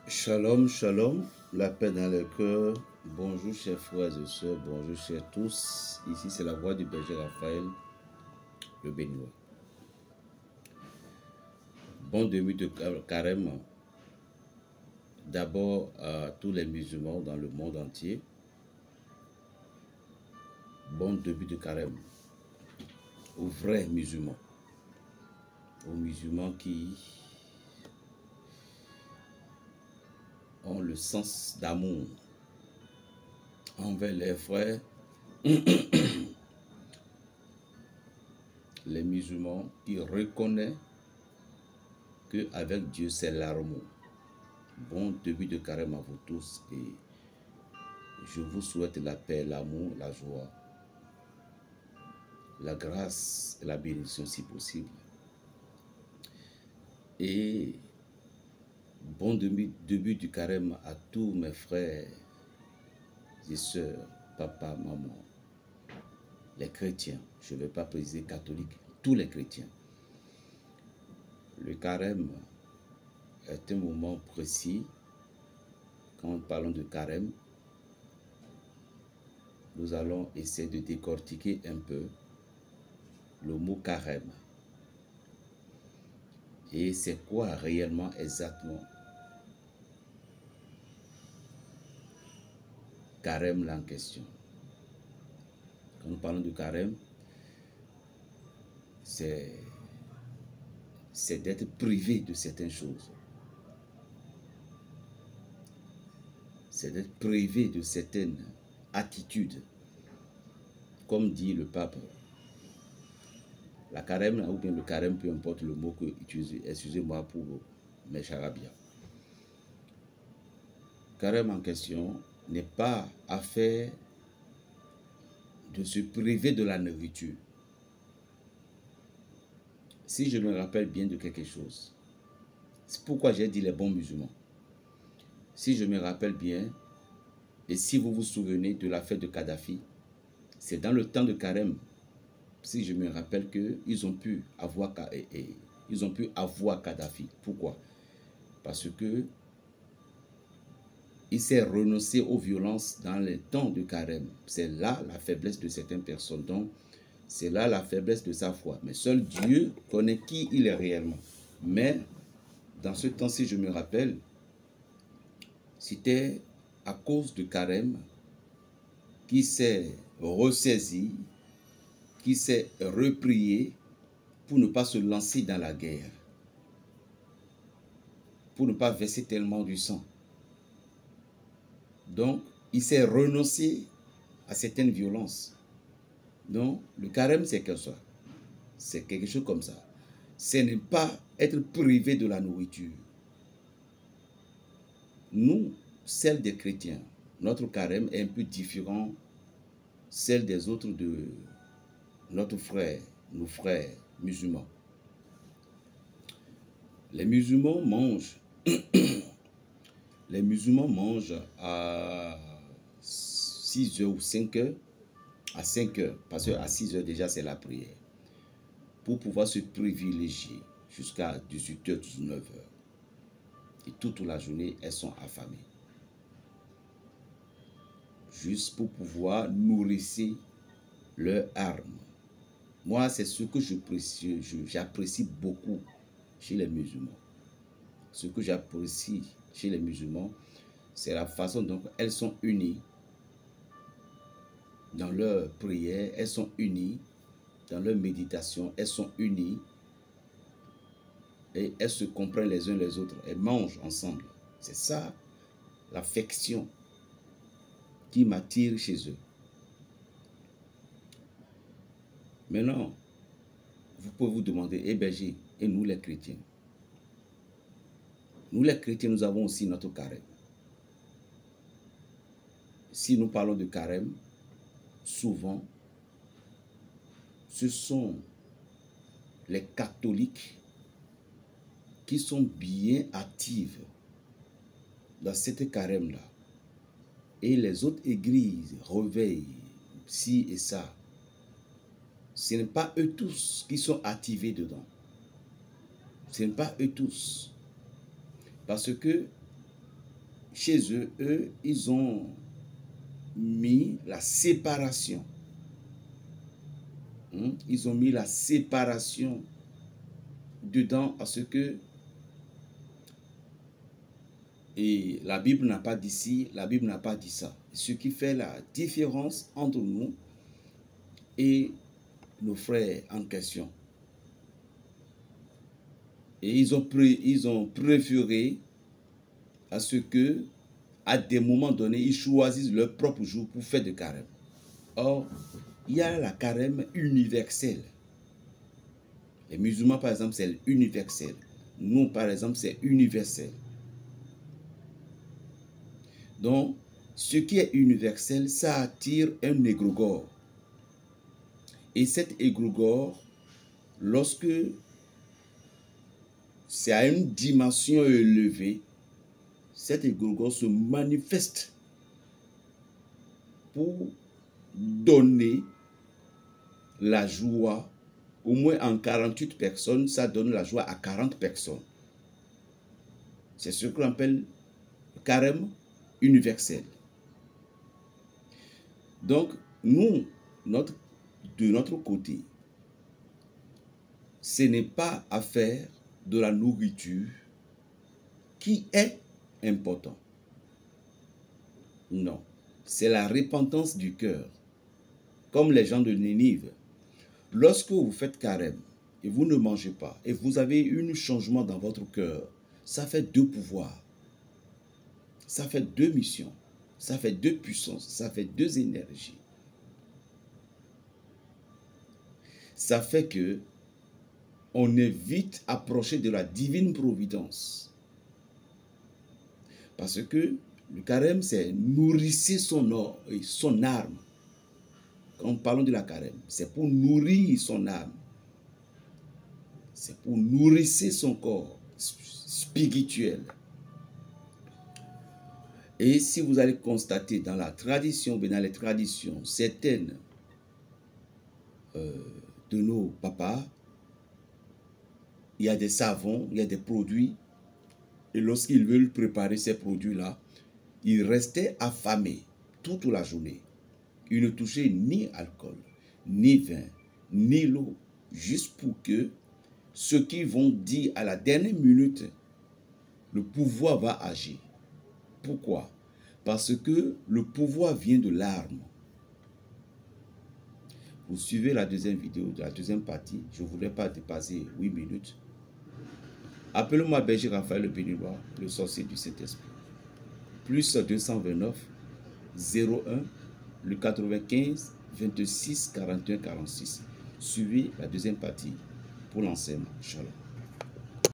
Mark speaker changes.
Speaker 1: Shalom, shalom, la paix dans le cœur. Bonjour chers frères et sœurs, bonjour chers tous. Ici c'est la voix du berger Raphaël, le béninois. Bon début de carême, d'abord à tous les musulmans dans le monde entier. Bon début de carême aux vrais musulmans, aux musulmans qui ont le sens d'amour envers les frères, les musulmans qui reconnaissent qu'avec Dieu c'est l'amour. Bon début de carême à vous tous et je vous souhaite la paix, l'amour, la joie, la grâce et la bénédiction si possible. Et bon début du carême à tous mes frères et sœurs, papa, maman, les chrétiens, je ne vais pas préciser catholiques, tous les chrétiens. Le carême est un moment précis. Quand nous parlons de carême, nous allons essayer de décortiquer un peu le mot carême. Et c'est quoi réellement exactement carême là en question? Quand nous parlons de carême, c'est d'être privé de certaines choses. C'est d'être privé de certaines attitudes. Comme dit le pape, la carême, ou bien le carême, peu importe le mot que utilisez, excusez-moi pour mes charabia. Carême en question n'est pas affaire de se priver de la nourriture. Si je me rappelle bien de quelque chose, c'est pourquoi j'ai dit les bons musulmans. Si je me rappelle bien, et si vous vous souvenez de la fête de Kadhafi, c'est dans le temps de carême, si je me rappelle qu'ils ont pu avoir Kadhafi. Pourquoi? Parce que il s'est renoncé aux violences dans les temps de carême. C'est là la faiblesse de certaines personnes. Donc, c'est là la faiblesse de sa foi. Mais seul Dieu connaît qui il est réellement. Mais, dans ce temps-ci, je me rappelle, c'était à cause de carême qui s'est ressaisi, qui s'est replié pour ne pas se lancer dans la guerre, pour ne pas verser tellement du sang. Donc, il s'est renoncé à certaines violences. Donc, le carême, c'est comme ça. C'est quelque chose comme ça. Ce n'est pas être privé de la nourriture. Nous, celle des chrétiens, notre carême est un peu différent celle des autres de notre frère, nos frères musulmans. Les musulmans mangent à 6 heures ou 5 heures, à 5 heures, parce qu'à 6 heures déjà c'est la prière, pour pouvoir se privilégier jusqu'à 18 heures, 19 heures. Et toute la journée, elles sont affamées. Juste pour pouvoir nourrir leurs armes. Moi, c'est ce que j'apprécie beaucoup chez les musulmans. Ce que j'apprécie chez les musulmans, c'est la façon dont elles sont unies dans leur prière, elles sont unies dans leur méditation, elles sont unies et elles se comprennent les uns les autres, elles mangent ensemble. C'est ça l'affection qui m'attire chez eux. Maintenant, vous pouvez vous demander, eh berger, et nous les chrétiens? Nous les chrétiens, nous avons aussi notre carême. Si nous parlons de carême, souvent, ce sont les catholiques qui sont bien actifs dans cette carême-là. Et les autres églises reveillent ci et ça. Ce n'est pas eux tous qui sont activés dedans. Ce n'est pas eux tous. Parce que chez eux, ils ont mis la séparation. Ils ont mis la séparation dedans à ce que, et la Bible n'a pas dit ci, la Bible n'a pas dit ça. Ce qui fait la différence entre nous et nos frères en question. Et ils ont préféré à ce que, à des moments donnés, ils choisissent leur propre jour pour faire de carême. Or, il y a la carême universelle. Les musulmans, par exemple, c'est universel. Nous, par exemple, c'est universel. Donc, ce qui est universel, ça attire un égrégore. Et cet égrégore, lorsque c'est à une dimension élevée, cet égrégore se manifeste pour donner la joie. Au moins en 48 personnes, ça donne la joie à 40 personnes. C'est ce qu'on appelle le carême universel. Donc, nous, de notre côté, ce n'est pas affaire de la nourriture qui est important. Non, c'est la repentance du cœur. Comme les gens de Ninive. Lorsque vous faites carême et vous ne mangez pas, et vous avez un changement dans votre cœur, ça fait deux pouvoirs. Ça fait deux missions. Ça fait deux puissances. Ça fait deux énergies. Ça fait que on est vite approché de la divine providence. Parce que le carême, c'est nourrir son âme. Quand parlons de la carême, c'est pour nourrir son âme. C'est pour nourrir son corps spirituel. Et si vous allez constater dans la tradition, dans les traditions certaines de nos papas, il y a des savons, il y a des produits. Et lorsqu'ils veulent préparer ces produits-là, ils restaient affamés toute la journée. Ils ne touchaient ni alcool, ni vin, ni l'eau, juste pour que ceux qui vont dire à la dernière minute, le pouvoir va agir. Pourquoi? Parce que le pouvoir vient de l'arme. Vous suivez la deuxième vidéo, de la deuxième partie. Je ne voudrais pas dépasser 8 minutes. Appelez-moi Berger Raphaël le Béninois, le sorcier du Saint-Esprit. Plus 229 01 le 95 26 41 46. Suivez la deuxième partie pour l'enseignement. Shalom.